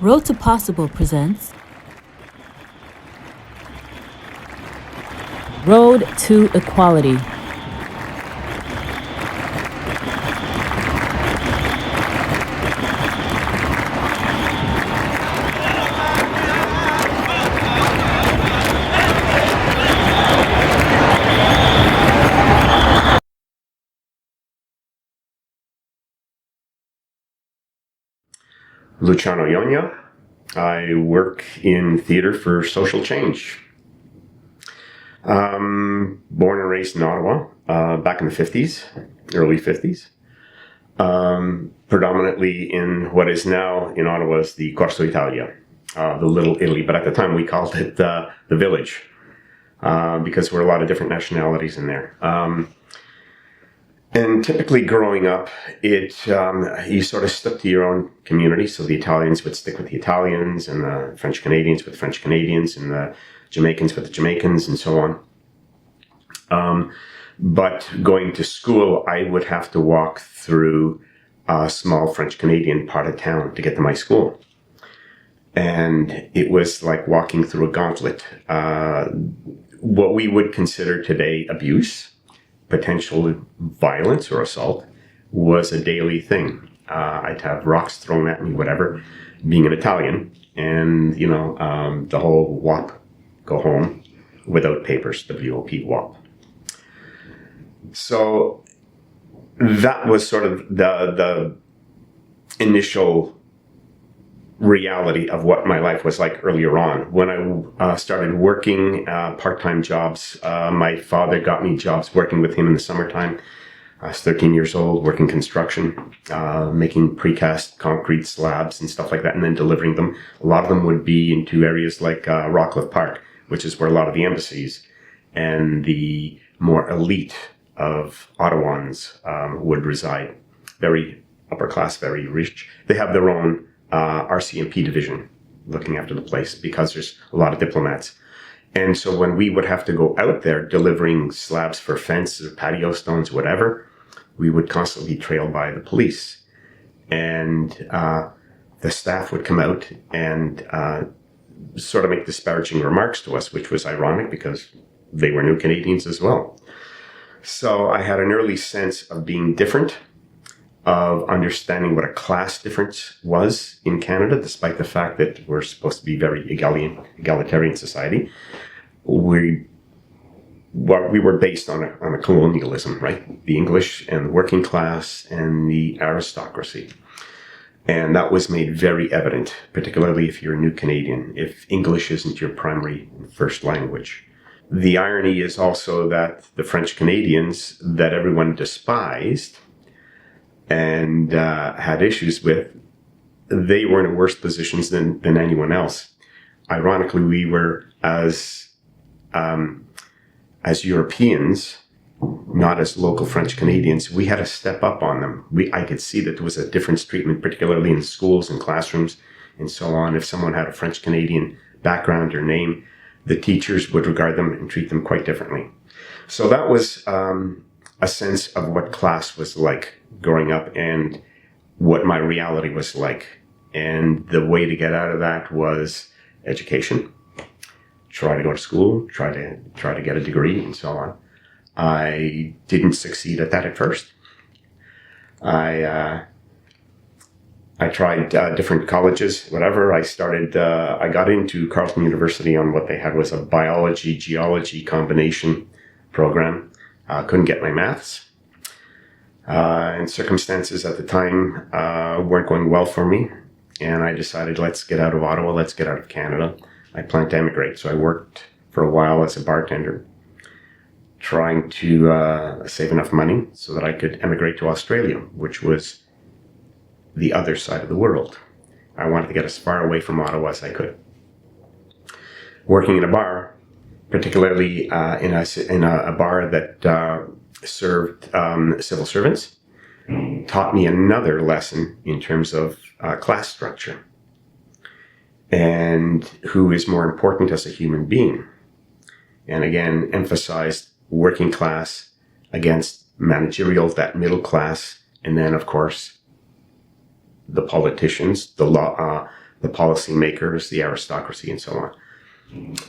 Road to Possible presents Road to Equality. Luciano Iogna. I work in theater for social change. Born and raised in Ottawa back in the 50s, early 50s. Predominantly in what is now in Ottawa is the Corso Italia, the Little Italy, but at the time we called it the Village because there were a lot of different nationalities in there. And typically growing up, you sort of stuck to your own community. So the Italians would stick with the Italians, and the French Canadians with the French Canadians, and the Jamaicans with the Jamaicans, and so on. But going to school, I would have to walk through a small French Canadian part of town to get to my school. And it was like walking through a gauntlet. What we would consider today abuse, potential violence or assault, was a daily thing. I'd have rocks thrown at me, whatever, being an Italian, and the whole WOP, go home without papers, WOP, WOP. So that was sort of the initial reality of what my life was like earlier on. When I started working part-time jobs, my father got me jobs working with him in the summertime. I was 13 years old, working construction, making precast concrete slabs and stuff like that, and then delivering them. A lot of them would be into areas like Rockcliffe Park, which is where a lot of the embassies and the more elite of Ottawans would reside. Very upper class, very rich. They have their own RCMP division looking after the place because there's a lot of diplomats. And so when we would have to go out there delivering slabs for fences or patio stones, whatever, we would constantly be trailed by the police. And the staff would come out and sort of make disparaging remarks to us, which was ironic because they were new Canadians as well. So I had an early sense of being different, of understanding what a class difference was in Canada, despite the fact that we're supposed to be very egalitarian society. We were based on a colonialism, right? The English and the working class and the aristocracy. And that was made very evident, particularly if you're a new Canadian, if English isn't your primary first language. The irony is also that the French Canadians that everyone despised and had issues with, they were in worse positions than anyone else. Ironically, we were as Europeans, not as local French Canadians, we had to step up on them. I could see that there was a difference treatment, particularly in schools and classrooms and so on. If someone had a French Canadian background or name, the teachers would regard them and treat them quite differently. So that was a sense of what class was like growing up and what my reality was like. And the way to get out of that was education. Try to go to school, try to get a degree and so on. I didn't succeed at that at first. I tried different colleges, whatever. I got into Carleton University on what they had was a biology, geology combination program. Couldn't get my maths. And circumstances at the time weren't going well for me. And I decided, let's get out of Ottawa, let's get out of Canada. I planned to emigrate. So I worked for a while as a bartender, trying to save enough money so that I could emigrate to Australia, which was the other side of the world. I wanted to get as far away from Ottawa as I could. Working in a bar, particularly in a bar that served civil servants, taught me another lesson in terms of class structure and who is more important as a human being. And again, emphasized working class against managerial, that middle class, and then, of course, the politicians, the the policymakers, the aristocracy, and so on.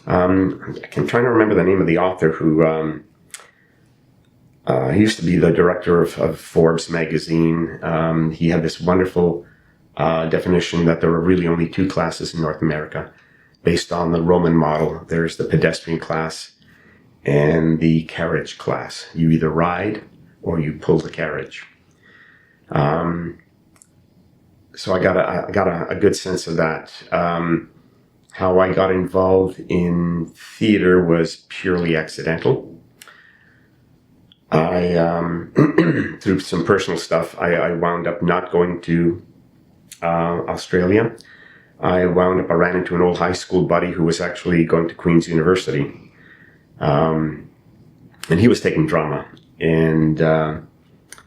I'm trying to remember the name of the author who he used to be the director of Forbes magazine. He had this wonderful definition that there were really only two classes in North America based on the Roman model. There's the pedestrian class and the carriage class. You either ride or you pull the carriage. So I got a good sense of that. How I got involved in theater was purely accidental. Through some personal stuff, I wound up not going to Australia. I ran into an old high school buddy who was actually going to Queen's University. And he was taking drama. And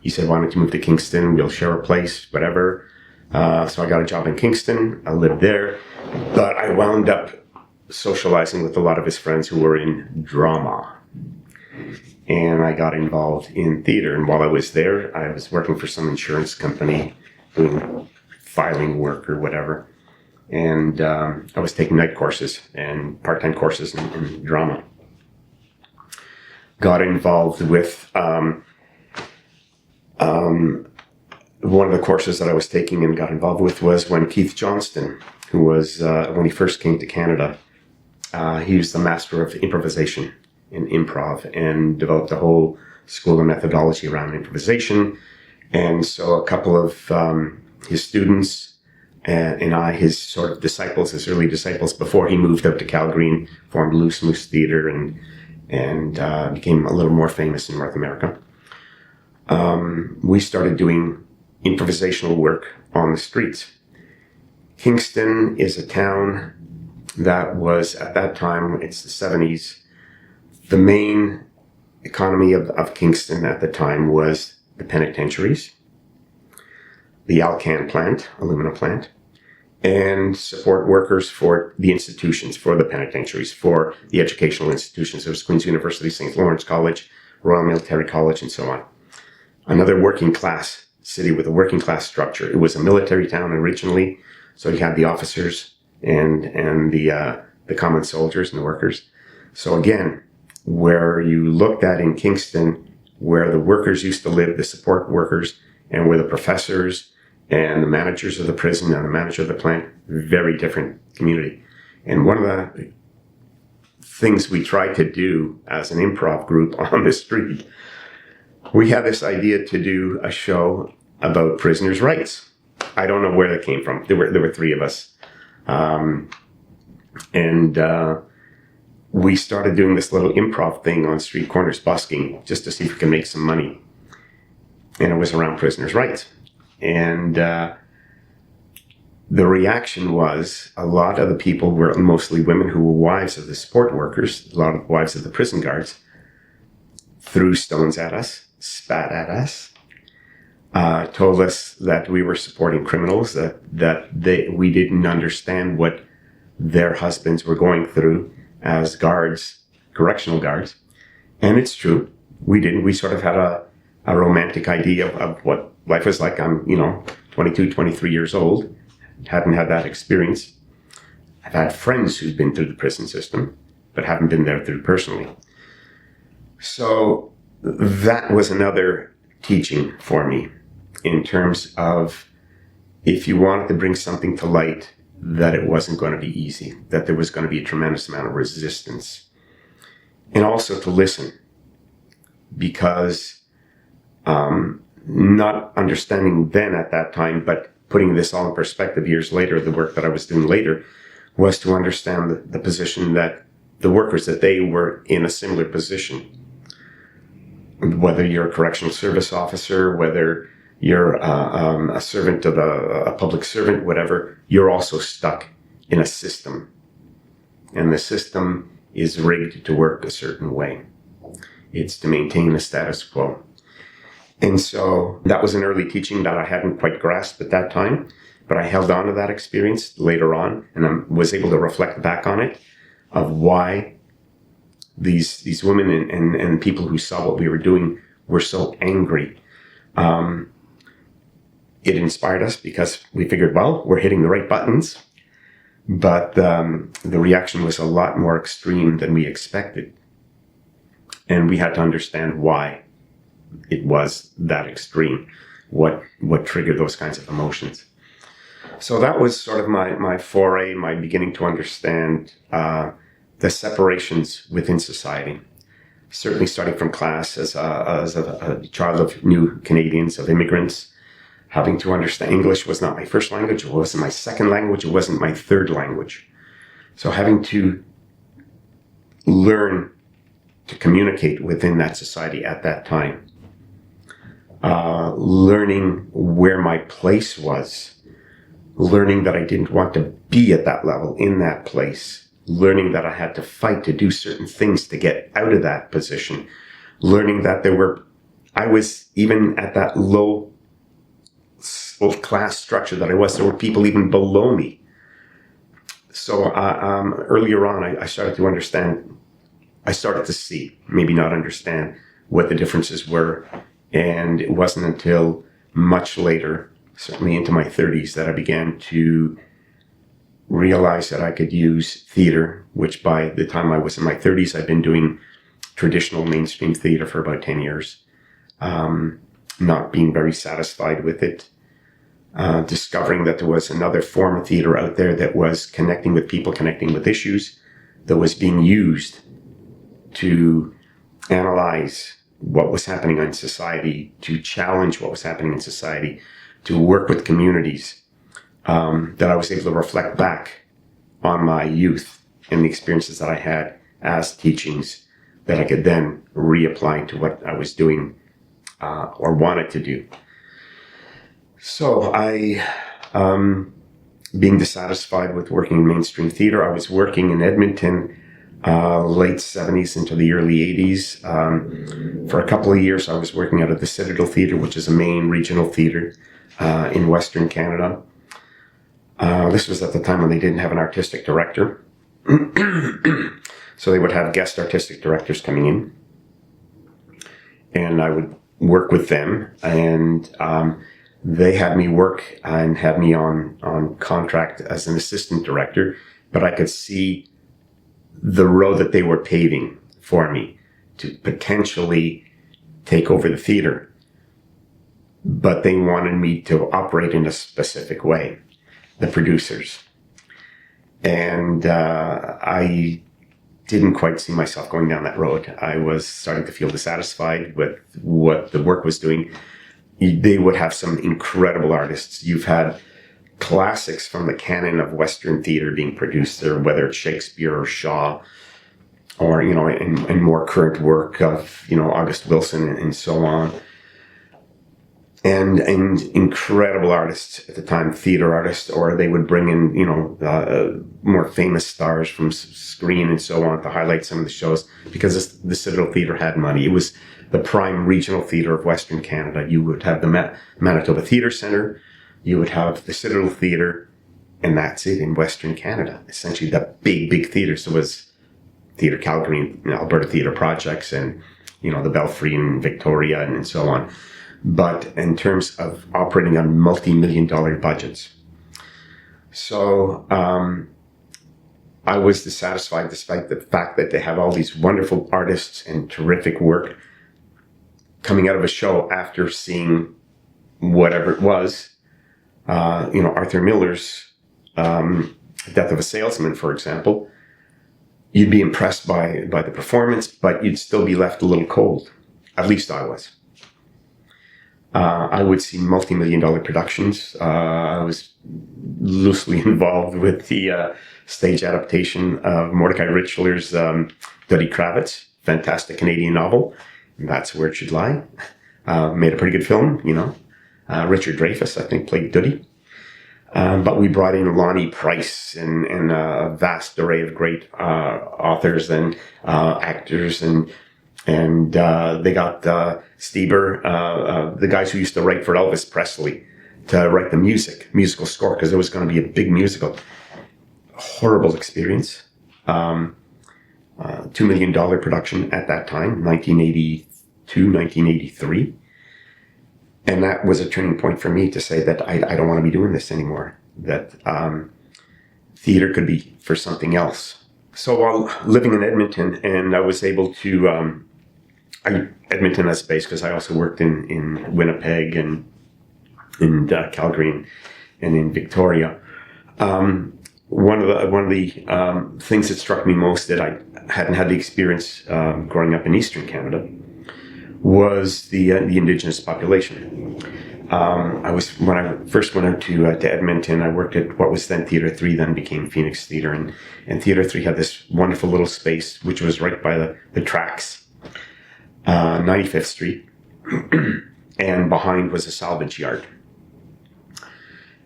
he said, why don't you move to Kingston? We'll share a place, whatever. So I got a job in Kingston. I lived there. But I wound up socializing with a lot of his friends who were in drama. And I got involved in theater. And while I was there, I was working for some insurance company doing filing work or whatever. And I was taking night courses and part-time courses in drama. Got involved with one of the courses that I was taking and got involved with was when Keith Johnston, who was, when he first came to Canada, he was the master of improvisation in improv and developed a whole school of methodology around improvisation. And so a couple of his students and I, his sort of disciples, his early disciples, before he moved out to Calgary and formed Loose Moose Theatre and became a little more famous in North America. We started doing improvisational work on the streets. Kingston is a town that was, at that time, it's the 70s, the main economy of Kingston at the time was the penitentiaries, the Alcan plant, aluminum plant, and support workers for the institutions, for the penitentiaries, for the educational institutions. There was Queen's University, St. Lawrence College, Royal Military College, and so on. Another working class city with a working class structure. It was a military town originally, so you had the officers and the common soldiers and the workers. So again, where you looked at in Kingston, where the workers used to live, the support workers, and where the professors and the managers of the prison and the manager of the plant, very different community. And one of the things we tried to do as an improv group on the street, we had this idea to do a show about prisoners' rights. I don't know where that came from. There were three of us. We started doing this little improv thing on street corners, busking, just to see if we could make some money. And it was around prisoners' rights. And the reaction was a lot of the people were mostly women who were wives of the support workers, a lot of wives of the prison guards, threw stones at us, spat at us, told us that we were supporting criminals, that we didn't understand what their husbands were going through as guards, correctional guards. And it's true, we didn't. We sort of had a romantic idea of what life was like. I'm, 22, 23 years old, hadn't had that experience. I've had friends who've been through the prison system, but haven't been there through personally. So that was another teaching for me in terms of if you wanted to bring something to light, that it wasn't going to be easy, that there was going to be a tremendous amount of resistance. And also to listen, because not understanding then at that time, but putting this all in perspective years later, the work that I was doing later, was to understand the position that the workers, that they were in a similar position. Whether you're a correctional service officer, whether you're a servant of a public servant, whatever, you're also stuck in a system. And the system is rigged to work a certain way. It's to maintain the status quo. And so that was an early teaching that I hadn't quite grasped at that time, but I held on to that experience later on, and I was able to reflect back on it, of why these women and people who saw what we were doing were so angry. It inspired us because we figured, well, we're hitting the right buttons. But the reaction was a lot more extreme than we expected. And we had to understand why it was that extreme, what triggered those kinds of emotions. So that was sort of my foray, my beginning to understand the separations within society. Certainly starting from class as a child of new Canadians, of immigrants, having to understand English was not my first language, it wasn't my second language, it wasn't my third language. So having to learn to communicate within that society at that time, learning where my place was, learning that I didn't want to be at that level, in that place, learning that I had to fight to do certain things to get out of that position, learning that I was even at that low class structure that I was, there were people even below me. So earlier on, I started to understand, I started to see, maybe not understand, what the differences were. And it wasn't until much later, certainly into my 30s, that I began to realize that I could use theater, which by the time I was in my 30s, I'd been doing traditional mainstream theater for about 10 years, not being very satisfied with it. Discovering that there was another form of theater out there that was connecting with people, connecting with issues, that was being used to analyze what was happening in society, to challenge what was happening in society, to work with communities, that I was able to reflect back on my youth and the experiences that I had as teachings that I could then reapply to what I was doing or wanted to do. So I, being dissatisfied with working in mainstream theater, I was working in Edmonton, late 70s into the early 80s. For a couple of years, I was working out of the Citadel Theatre, which is a main regional theatre in Western Canada. This was at the time when they didn't have an artistic director. So they would have guest artistic directors coming in. And I would work with them, and they had me work and had me on contract as an assistant director, but I could see the road that they were paving for me to potentially take over the theater. But they wanted me to operate in a specific way, the producers. And I didn't quite see myself going down that road. I was starting to feel dissatisfied with what the work was doing. They would have some incredible artists. You've had classics from the canon of Western theater being produced there, whether it's Shakespeare or Shaw, or, in more current work of, August Wilson and so on. And incredible artists at the time, theater artists, or they would bring in, more famous stars from screen and so on to highlight some of the shows, because the Citadel Theatre had money. It was the prime regional theatre of Western Canada. You would have the Manitoba Theatre Centre, you would have the Citadel Theatre, and that's it in Western Canada. Essentially the big theatres. There was Theatre Calgary and Alberta Theatre Projects and, the Belfry in Victoria and so on. But in terms of operating on multi-million-dollar budgets. So I was dissatisfied despite the fact that they have all these wonderful artists and terrific work coming out of a show after seeing whatever it was. Arthur Miller's Death of a Salesman, for example. You'd be impressed by the performance, but you'd still be left a little cold. At least I was. I would see multi-million-dollar productions. I was loosely involved with the stage adaptation of Mordecai Richler's Duddy Kravitz, fantastic Canadian novel. That's Where It Should Lie. Made a pretty good film, Richard Dreyfuss, I think, played Duddy. But we brought in Lonnie Price and a vast array of great authors and actors, and they got Stieber, the guys who used to write for Elvis Presley, to write the musical score, because there was going to be a big musical. Horrible experience. $2 million production at that time, 1982, 1983. And that was a turning point for me to say that I don't want to be doing this anymore. That theater could be for something else. So while living in Edmonton, and I was able to, Edmonton as a base because I also worked in Winnipeg and in Calgary and in Victoria. One of the things that struck me most that I hadn't had the experience growing up in Eastern Canada was the Indigenous population. When I first went out to Edmonton, I worked at what was then Theatre 3, then became Phoenix Theatre, and Theatre 3 had this wonderful little space which was right by the tracks, 95th Street, and behind was a salvage yard.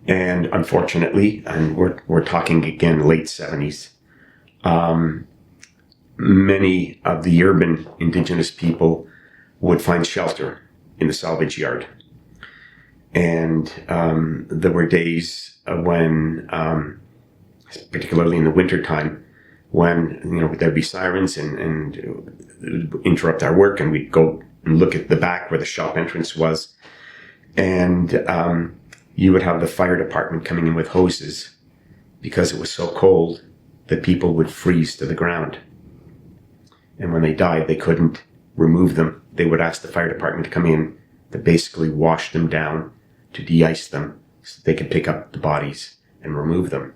And unfortunately, and we're talking again late 70s, many of the urban Indigenous people would find shelter in the salvage yard. And there were days when, particularly in the wintertime, when there'd be sirens and interrupt our work, and we'd go and look at the back where the shop entrance was, and you would have the fire department coming in with hoses because it was so cold that people would freeze to the ground. And when they died, they couldn't remove them. They would ask the fire department to come in to basically wash them down, to de-ice them, so that they could pick up the bodies and remove them.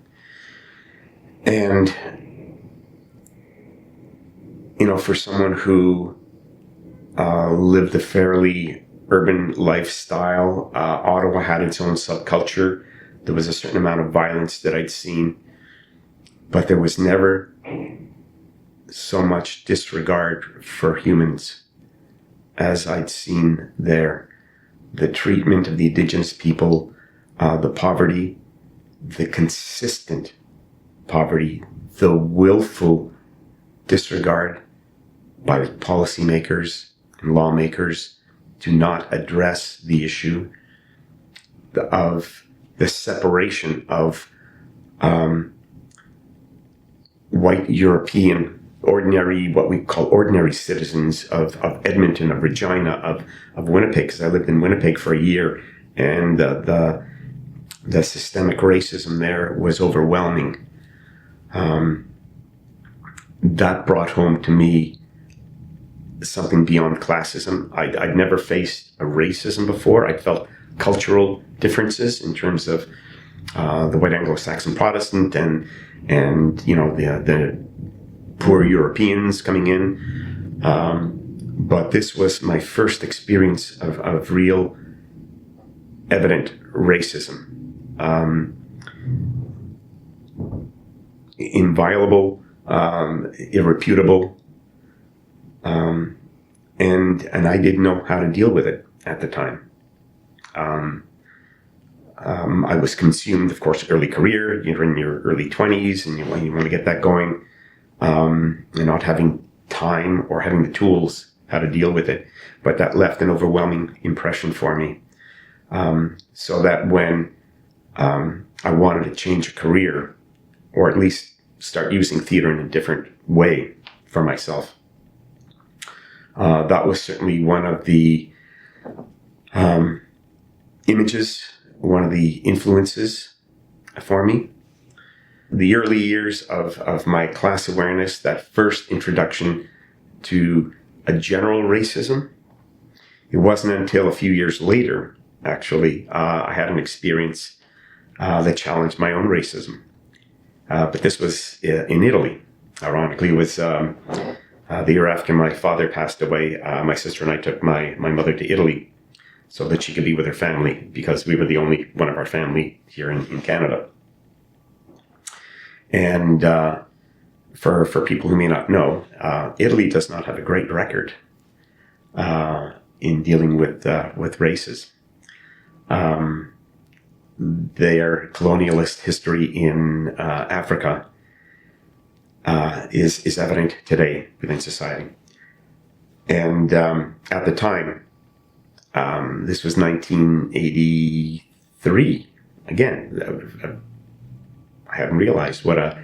And, for someone who lived a fairly urban lifestyle, Ottawa had its own subculture. There was a certain amount of violence that I'd seen, but there was never so much disregard for humans as I'd seen there. The treatment of the Indigenous people, the poverty, the consistent poverty, the willful disregard by policymakers and lawmakers to not address the issue of the separation of white European what we call ordinary citizens of Edmonton, of Regina, of Winnipeg, because I lived in Winnipeg for a year, and the systemic racism there was overwhelming. That brought home to me something beyond classism. I'd never faced a racism before. I felt cultural differences in terms of the white Anglo-Saxon Protestant and the poor Europeans coming in. But this was my first experience of real, evident racism. Inviolable, irrefutable, and I didn't know how to deal with it at the time. I was consumed, of course, early career. You're in your early 20s, and you want to get that going. And not having time or having the tools how to deal with it. But that left an overwhelming impression for me. So that when I wanted to change a career, or at least start using theater in a different way for myself, that was certainly one of the images, one of the influences for me. The early years of my class awareness, that first introduction to a general racism, it wasn't until a few years later, actually, I had an experience that challenged my own racism. But this was in Italy. Ironically, it was the year after my father passed away. My sister and I took my mother to Italy so that she could be with her family, because we were the only one of our family here in Canada. And for people who may not know, Italy does not have a great record in dealing with races. Their colonialist history in Africa is evident today within society. And at the time, this was 1983. Again, I hadn't realized what a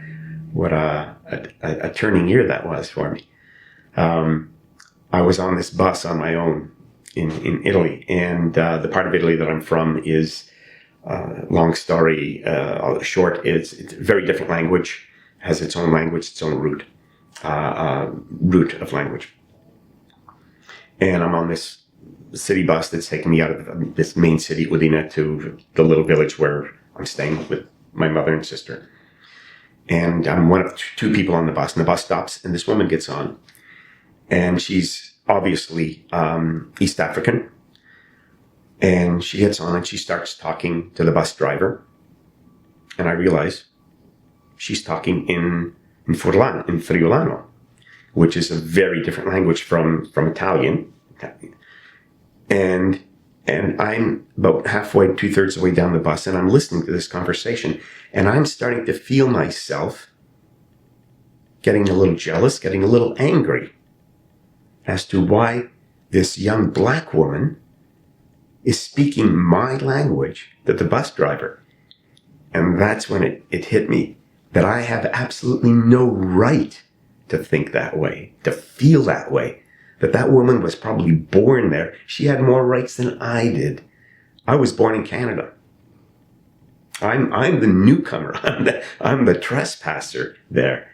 turning year that was for me. I was on this bus on my own in Italy, and the part of Italy that I'm from is long story short, it's a very different language, has its own language, its own root of language. And I'm on this city bus that's taking me out of this main city, Udine, to the little village where I'm staying with my mother and sister. And I'm one of two people on the bus, and the bus stops, and this woman gets on. And she's obviously East African. And she gets on and she starts talking to the bus driver. And I realize she's talking in Friulano, which is a very different language from Italian. And I'm about halfway, 2/3 of the way down the bus, and I'm listening to this conversation, and I'm starting to feel myself getting a little jealous, getting a little angry as to why this young black woman is speaking my language to the bus driver. And that's when it hit me that I have absolutely no right to think that way, to feel that way, that that woman was probably born there. She had more rights than I did. I was born in Canada. I'm the newcomer. I'm the trespasser there,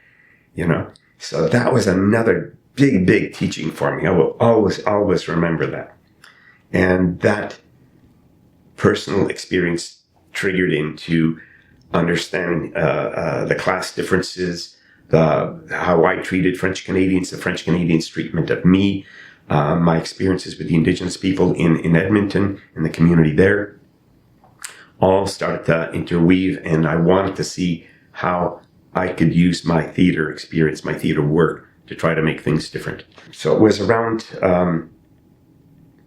you know. So that was another big teaching for me. I will always remember that. And that personal experience triggered into understanding the class differences, how I treated French Canadians, the French Canadians' treatment of me, my experiences with the Indigenous people in Edmonton, in the community there, all started to interweave, and I wanted to see how I could use my theater experience, my theater work, to try to make things different. So it was around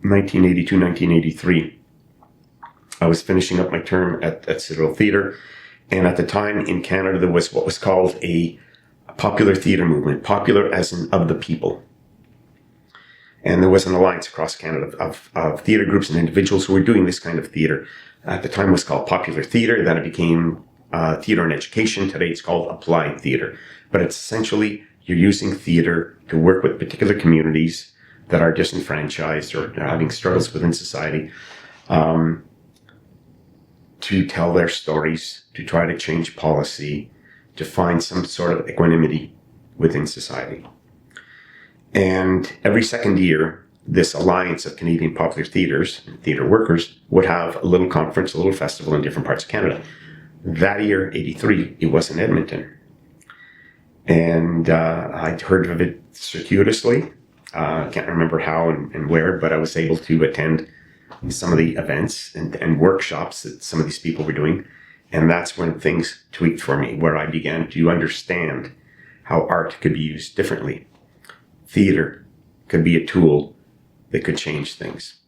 1982, 1983. I was finishing up my term at Citadel Theatre, and at the time in Canada there was what was called a popular theatre movement, popular as in of the people. And there was an alliance across Canada of theatre groups and individuals who were doing this kind of theatre. At the time it was called popular theatre, then it became theatre and education. Today it's called applied theatre. But it's essentially you're using theatre to work with particular communities that are disenfranchised or are having struggles within society, to tell their stories, to try to change policy, to find some sort of equanimity within society. And every second year, this alliance of Canadian popular theatres and theatre workers would have a little conference, a little festival in different parts of Canada. That year, 83, it was in Edmonton. And I'd heard of it circuitously. I can't remember how and where, but I was able to attend some of the events and workshops that some of these people were doing. And that's when things tweaked for me, where I began to understand how art could be used differently. Theater could be a tool that could change things.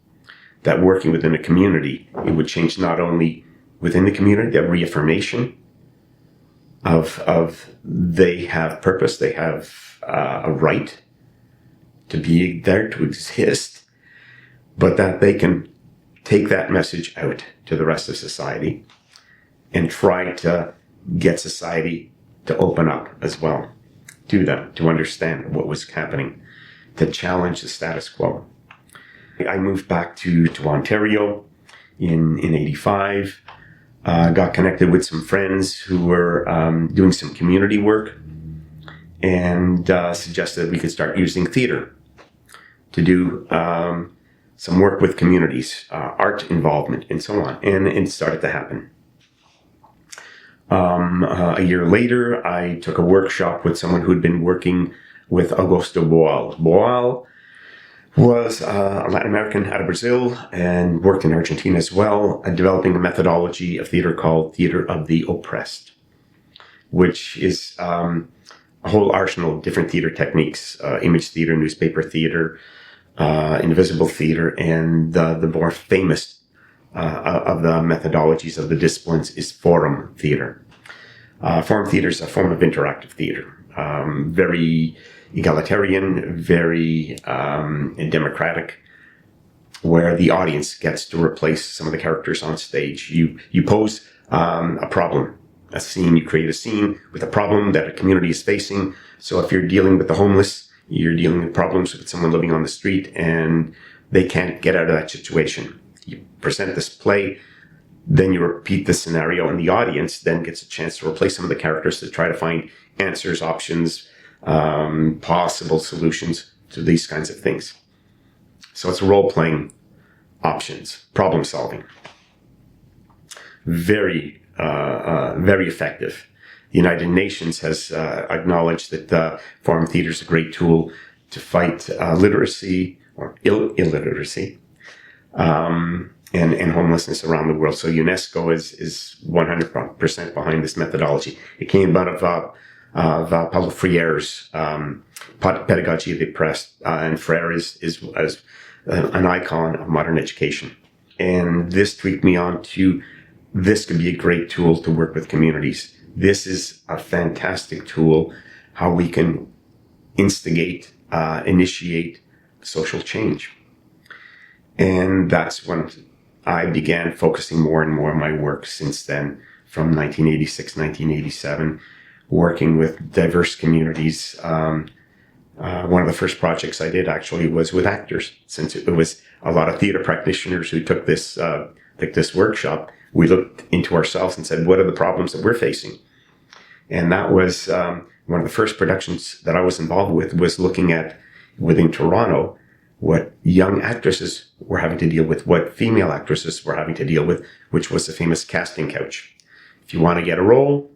That working within a community, it would change not only within the community, that reaffirmation of they have purpose, they have a right to be there, to exist, but that they can take that message out to the rest of society and try to get society to open up as well to them, to understand what was happening, to challenge the status quo. I moved back to Ontario in 85, got connected with some friends who were doing some community work, and suggested we could start using theater to do some work with communities, art involvement, and so on. And it started to happen. A year later, I took a workshop with someone who'd been working with Augusto Boal. Boal was a Latin American out of Brazil and worked in Argentina as well, developing a methodology of theater called Theater of the Oppressed, which is a whole arsenal of different theater techniques, image theater, newspaper theater, invisible theater, and the more famous of the methodologies of the disciplines is forum theater. Forum theater is a form of interactive theater, very egalitarian, very democratic, where the audience gets to replace some of the characters on stage. You pose a problem, a scene. You create a scene with a problem that a community is facing. So if you're dealing with the homeless, you're dealing with problems with someone living on the street and they can't get out of that situation. You present this play then you repeat the scenario, and the audience then gets a chance to replace some of the characters to try to find answers, options, possible solutions to these kinds of things. So it's role-playing options, problem solving. Very, very effective. The United Nations has acknowledged that foreign theater is a great tool to fight literacy or illiteracy and homelessness around the world. So UNESCO is 100% behind this methodology. It came out of Paulo Freire's Pedagogy of the Oppressed, and Freire is an icon of modern education. And this tweaked me on to, this could be a great tool to work with communities. This is a fantastic tool, how we can instigate, initiate social change. And that's when I began focusing more and more on my work since then, from 1986, 1987, working with diverse communities. One of the first projects I did actually was with actors, since it was a lot of theater practitioners who took this workshop. We looked into ourselves and said, what are the problems that we're facing? And that was one of the first productions that I was involved with, was looking at, within Toronto, what young actresses were having to deal with, what female actresses were having to deal with, which was the famous casting couch. If you want to get a role,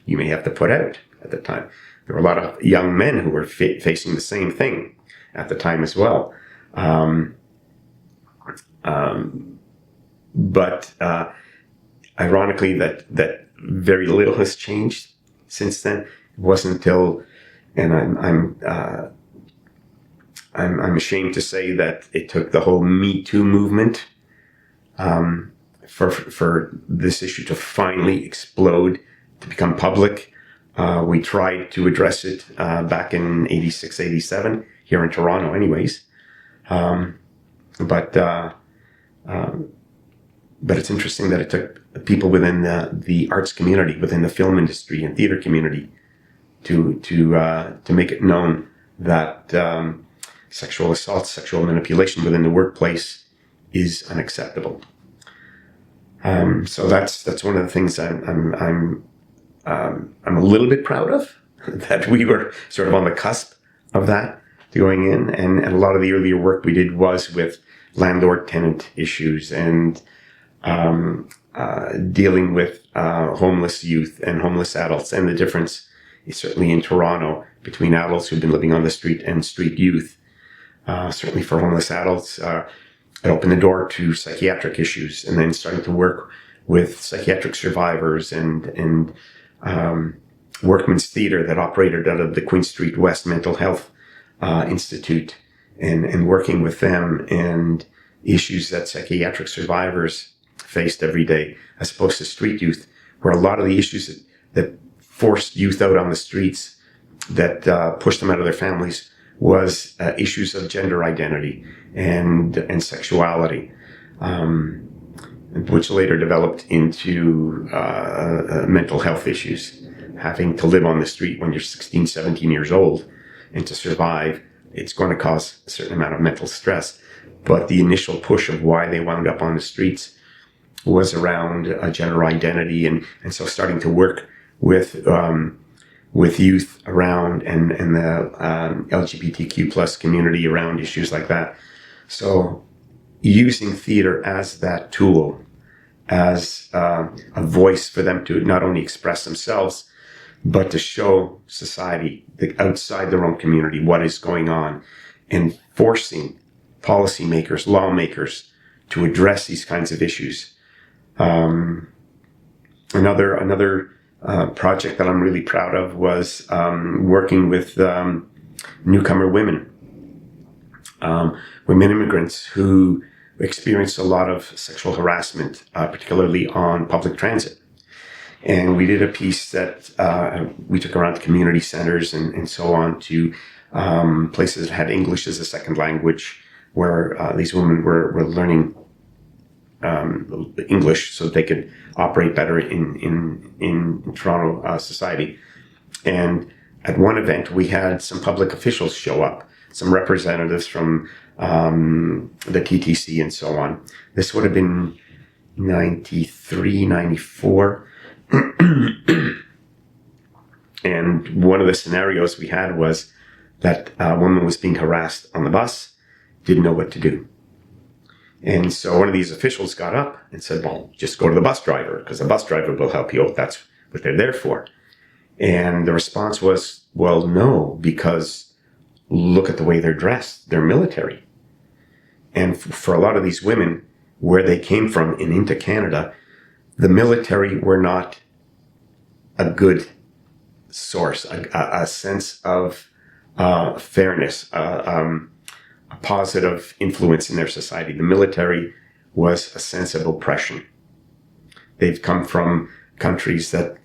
you may have to put out at the time. There were a lot of young men who were facing the same thing at the time as well. But ironically, that very little has changed since then. It wasn't until, and I'm ashamed to say that it took the whole Me Too movement for this issue to finally explode, to become public. We tried to address it back in 86, 87, here in Toronto anyways. But it's interesting that it took people within the arts community, within the film industry and theater community, to make it known that sexual assault, sexual manipulation within the workplace is unacceptable. So that's one of the things I'm a little bit proud of, that we were sort of on the cusp of that going in, and a lot of the earlier work we did was with landlord-tenant issues and dealing with homeless youth and homeless adults, and the difference is certainly in Toronto between adults who've been living on the street and street youth. Certainly for homeless adults, it opened the door to psychiatric issues, and then starting to work with psychiatric survivors and Workman's Theatre that operated out of the Queen Street West Mental Health Institute, and working with them and issues that psychiatric survivors faced every day, as opposed to street youth, where a lot of the issues that forced youth out on the streets, that pushed them out of their families, was issues of gender identity and sexuality, which later developed into mental health issues. Having to live on the street when you're 16, 17 years old, and to survive, it's going to cause a certain amount of mental stress. But the initial push of why they wound up on the streets was around gender identity, and so starting to work with youth around and the LGBTQ plus community around issues like that. So using theater as that tool, as a voice for them to not only express themselves, but to show society outside their own community what is going on, and forcing policymakers, lawmakers to address these kinds of issues. Another project that I'm really proud of was working with newcomer women immigrants who experienced a lot of sexual harassment, particularly on public transit. And we did a piece that we took around to community centers and so on, to places that had English as a second language, where these women were learning English so that they could operate better in Toronto society. And at one event, we had some public officials show up, some representatives from the TTC and so on. This would have been 93, 94. And one of the scenarios we had was that a woman was being harassed on the bus, didn't know what to do. And so one of these officials got up and said, well, just go to the bus driver, because the bus driver will help you out. That's what they're there for. And the response was, well, no, because look at the way they're dressed. They're military. And for a lot of these women, where they came from and into Canada, the military were not a good source, a sense of fairness, a positive influence in their society. The military was a sense of oppression. They've come from countries that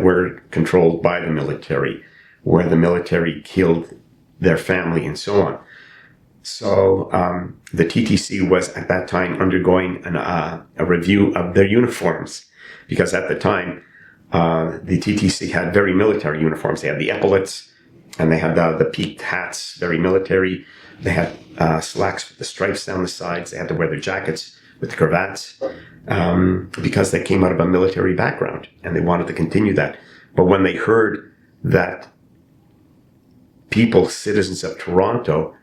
were controlled by the military, where the military killed their family and so on. So the TTC was at that time undergoing a review of their uniforms, because at the time the TTC had very military uniforms. They had the epaulets, and they had the peaked hats, very military. They had slacks with the stripes down the sides. They had to wear their jackets with the cravats because they came out of a military background, and they wanted to continue that. But when they heard that people, citizens of Toronto,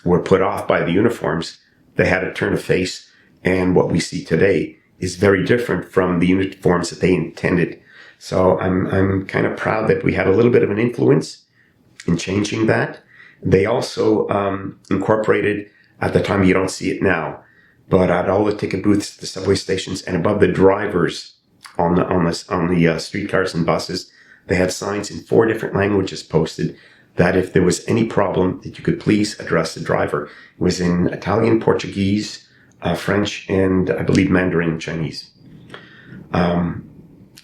were put off by the uniforms, they had to turn a face. And what we see today is very different from the uniforms that they intended. So I'm kind of proud that we had a little bit of an influence in changing that. They also incorporated, at the time, you don't see it now, but at all the ticket booths, the subway stations, and above the drivers on the streetcars and buses, they had signs in 4 different languages posted that if there was any problem, that you could please address the driver. It was in Italian, Portuguese, French, and I believe Mandarin Chinese.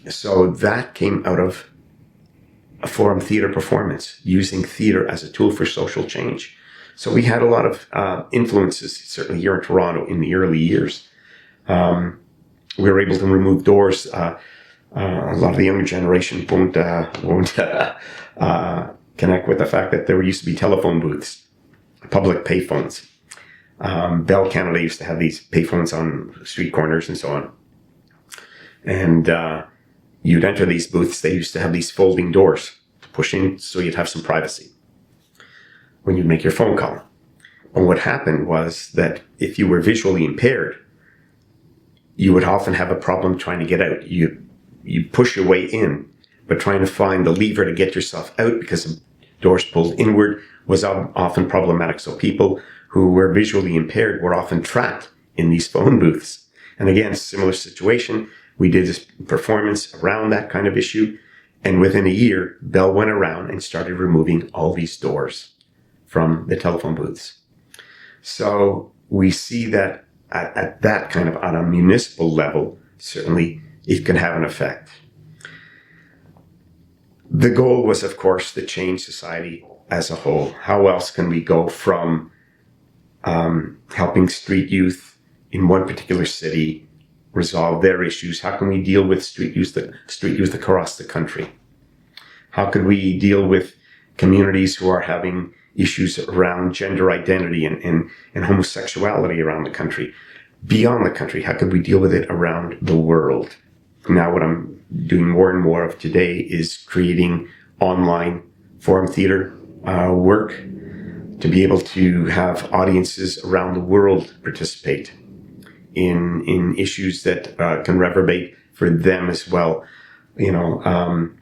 So that came out of a forum theater performance, using theater as a tool for social change. So we had a lot of influences, certainly here in Toronto in the early years. We were able to remove doors. A lot of the younger generation won't connect with the fact that there used to be telephone booths, public payphones. Bell Canada used to have these payphones on street corners and so on. And you'd enter these booths. They used to have these folding doors to push in so you'd have some privacy when you'd make your phone call. And what happened was that if you were visually impaired, you would often have a problem trying to get out. You push your way in, but trying to find the lever to get yourself out, because the doors pulled inward, was often problematic. So people who were visually impaired were often trapped in these phone booths. And again, similar situation. We did this performance around that kind of issue. And within a year, Bell went around and started removing all these doors from the telephone booths. So we see that at that kind of, on a municipal level, certainly it can have an effect. The goal was, of course, to change society as a whole. How else can we go from helping street youth in one particular city resolve their issues? How can we deal with street youth across the country? How could we deal with communities who are having issues around gender identity and homosexuality around the country? Beyond the country, how could we deal with it around the world? Now, what I'm doing more and more of today is creating online forum theater work to be able to have audiences around the world participate in issues that can reverberate for them as well. You know,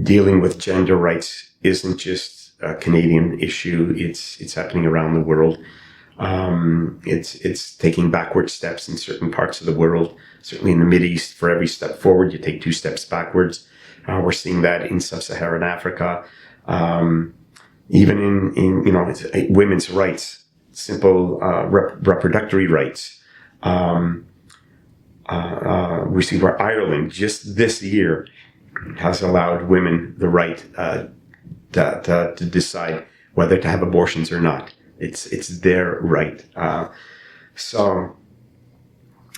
dealing with gender rights isn't just a Canadian issue. It's happening around the world. It's taking backward steps in certain parts of the world. Certainly in the Mideast, for every step forward, you take 2 steps backwards. We're seeing that in sub-Saharan Africa, even in women's rights, simple reproductory rights. We see where Ireland just this year has allowed women the right to decide whether to have abortions or not. It's their right. So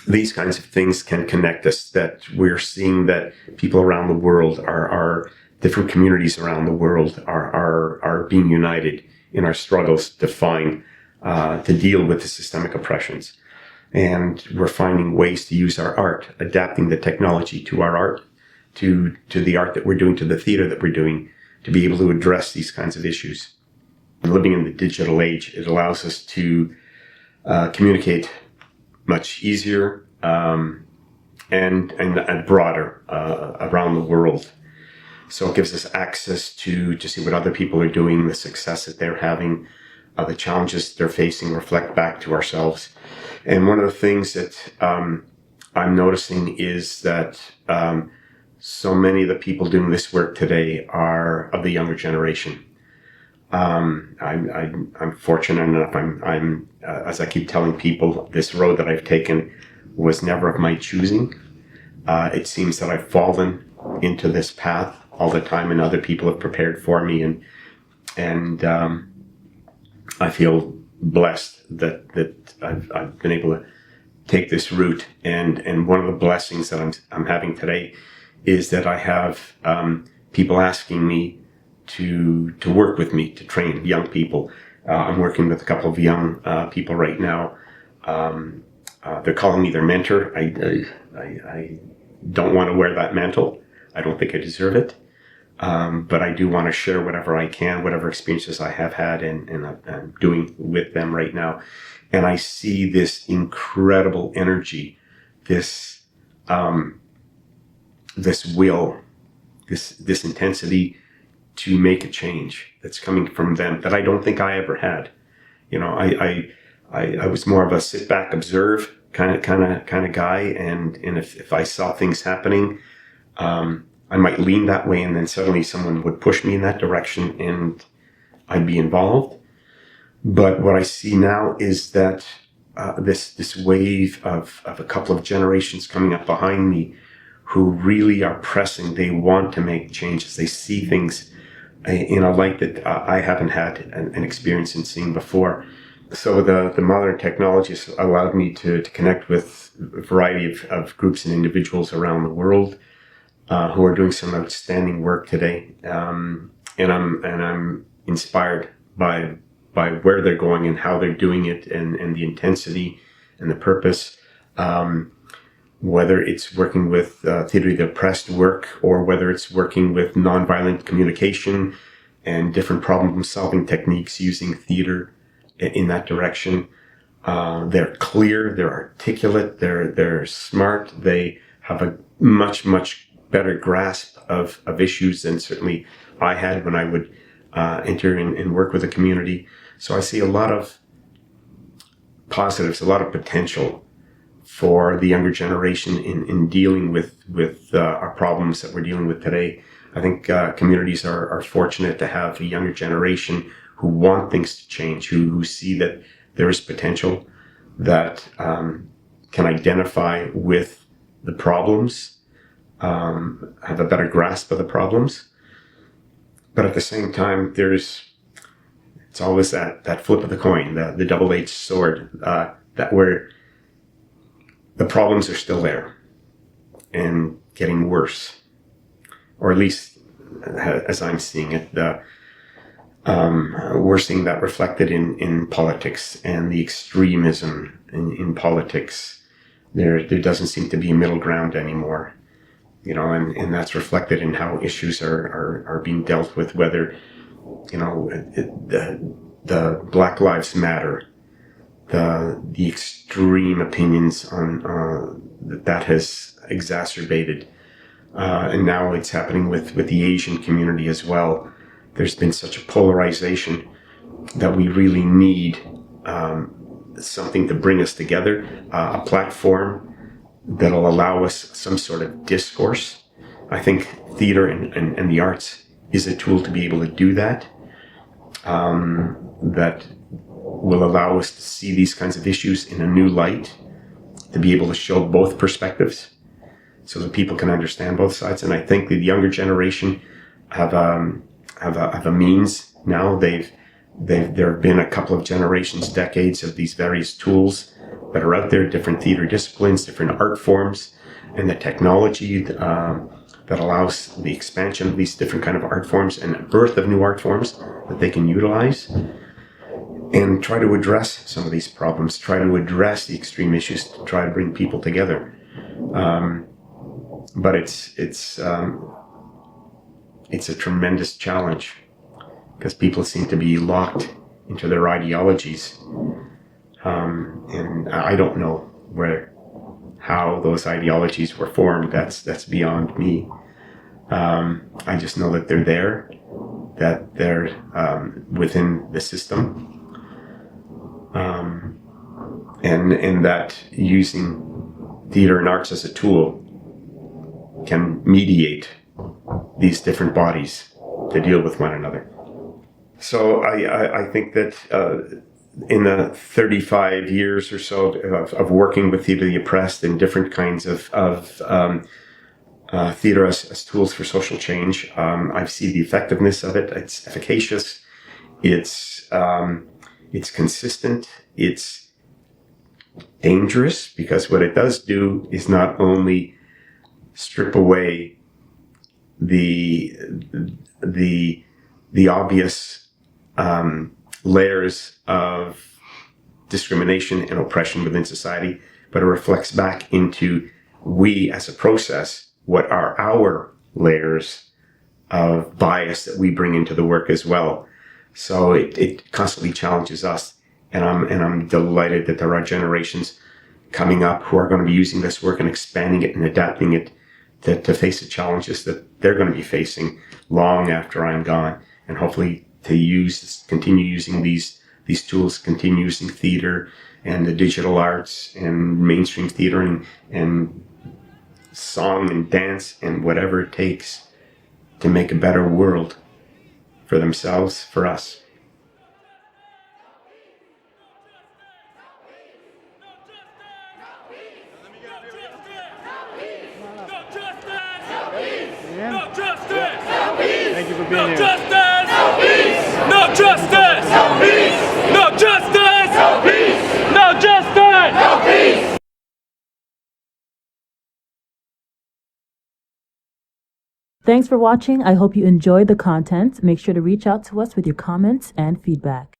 these kinds of things can connect us, that we're seeing that people around the world are different communities around the world are being united in our struggles to find, to deal with the systemic oppressions. And we're finding ways to use our art, adapting the technology to our art, to the art that we're doing, to the theater that we're doing, to be able to address these kinds of issues. Living in the digital age, it allows us to communicate much easier and broader around the world. So it gives us access to see what other people are doing, the success that they're having, the challenges they're facing, reflect back to ourselves. And one of the things that I'm noticing is that so many of the people doing this work today are of the younger generation. I'm fortunate enough. I'm as I keep telling people, this road that I've taken was never of my choosing. It seems that I've fallen into this path all the time, and other people have prepared for me, and I feel blessed that I've been able to take this route. And one of the blessings that I'm having today is that I have people asking me to work with me, to train young people. I'm working with a couple of young people right now. They're calling me their mentor. I don't want to wear that mantle. I don't think I deserve it. But I do want to share whatever I can, whatever experiences I have had, and I'm doing with them right now. And I see this incredible energy, this will, this intensity to make a change that's coming from them that I don't think I ever had. You know, I was more of a sit back, observe kind of guy, and if I saw things happening, I might lean that way, and then suddenly someone would push me in that direction, and I'd be involved. But what I see now is that this wave of a couple of generations coming up behind me, who really are pressing. They want to make changes. They see things in a light that I haven't had an experience in seeing before. So the modern technology has allowed me to connect with a variety of groups and individuals around the world who are doing some outstanding work today, and I'm inspired by where they're going and how they're doing it, and the intensity and the purpose. Whether it's working with theater of the oppressed work, or whether it's working with nonviolent communication and different problem-solving techniques using theater in that direction. They're clear, they're articulate, they're smart, they have a much better grasp of issues than certainly I had when I would enter and work with a community. So I see a lot of positives, a lot of potential for the younger generation in dealing with our problems that we're dealing with today. I think communities are fortunate to have a younger generation who want things to change, who see that there is potential, that can identify with the problems, have a better grasp of the problems. But at the same time, it's always that flip of the coin, the double-edged sword, that where the problems are still there and getting worse, or at least as I'm seeing it, we're seeing that reflected in politics and the extremism in politics. There doesn't seem to be a middle ground anymore, you know, and that's reflected in how issues are being dealt with, whether, you know, the Black Lives Matter, the extreme opinions on that has exacerbated, and now it's happening with the Asian community as well. There's been such a polarization that we really need something to bring us together, a platform that'll allow us some sort of discourse. I think theater and the arts is a tool to be able to do that. That will allow us to see these kinds of issues in a new light, to be able to show both perspectives so that people can understand both sides. And I think the younger generation have a means now. There have been a couple of generations, decades of these various tools that are out there, different theater disciplines, different art forms, and the technology that allows the expansion of these different kind of art forms and birth of new art forms that they can utilize. and try to address some of these problems, try to address the extreme issues, to try to bring people together. But it's a tremendous challenge because people seem to be locked into their ideologies, and I don't know how those ideologies were formed. That's beyond me. I just know that they're there, that they're within the system, and that using theater and arts as a tool can mediate these different bodies to deal with one another. So I think that in the 35 years or so of working with Theatre of the Oppressed and different kinds of theatre as tools for social change, I've seen the effectiveness of it. It's efficacious. It's consistent. It's dangerous because what it does do is not only strip away the obvious layers of discrimination and oppression within society, but it reflects back into we as a process, what are our layers of bias that we bring into the work as well. So it constantly challenges us, and I'm delighted that there are generations coming up who are going to be using this work and expanding it and adapting it to face the challenges that they're going to be facing long after I'm gone, and hopefully to continue using these tools, continue using theater and the digital arts and mainstream theater and song and dance and whatever it takes to make a better world for themselves, for us. Thank you for being here. Justice! No peace! No justice! No peace! No justice! No peace! No justice! No peace! Thanks for watching. I hope you enjoyed the content. Make sure to reach out to us with your comments and feedback.